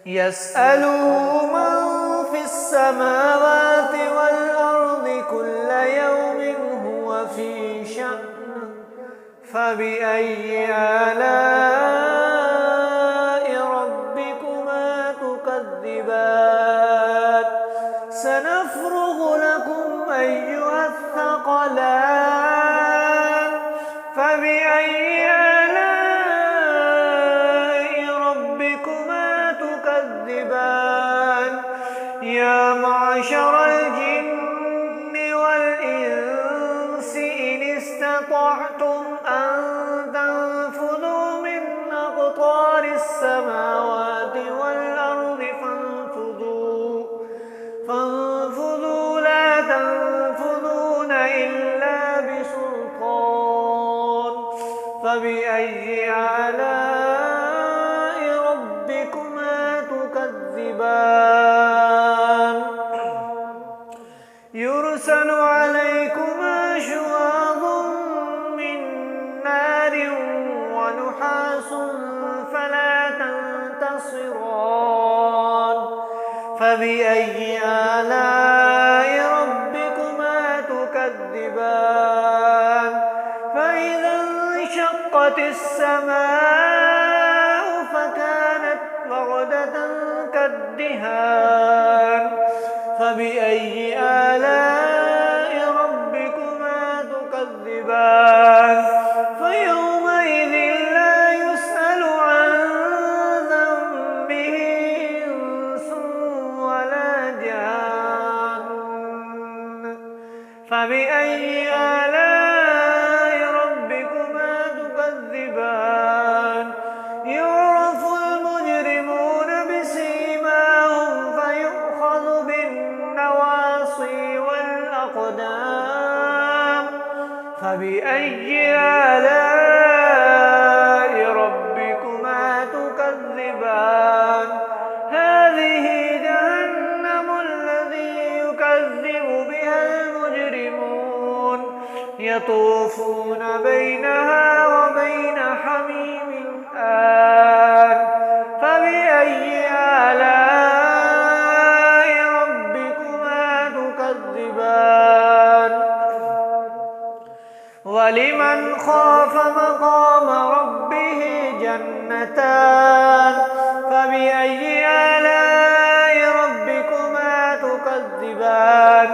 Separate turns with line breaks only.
يسأله من في السماوات والأرض كل يوم هو في شأن فبأي آلاء ربكما تكذبان سنفرغ لكم أيها الثقلان فبأي آلاء ربكما تكذبان يا معشر الجن والإنس إن استطعتم أن تنفذوا من أقطار السماوات والأرض فانفذوا لا تنفذون إلا بسلطان فبأي آلاء ربكما تكذبان يرسل عليكما شواظ من نار ونحاس فلا تنتصران فبأي آلاء ربكما تكذبان فإذا انشقت السماء فكانت وردة كالدهان فبأي آلاء ربكما تكذبان فيومئذ لا يسأل عن ذنبه إنس ولا جان فبأي آلاء ربكما تكذبان يعرف المجرمون بسيماهم فيؤخذ بالنواصي والأقدام فبأي آلاء ربكما تكذبان هذه جهنم الذي يكذب بها المجرمون يطوفون بينها وبين حميم آن فبأي آلاء ربكما تكذبان ولمن خاف مقام ربه جنتان فبأي آلاء ربكما تكذبان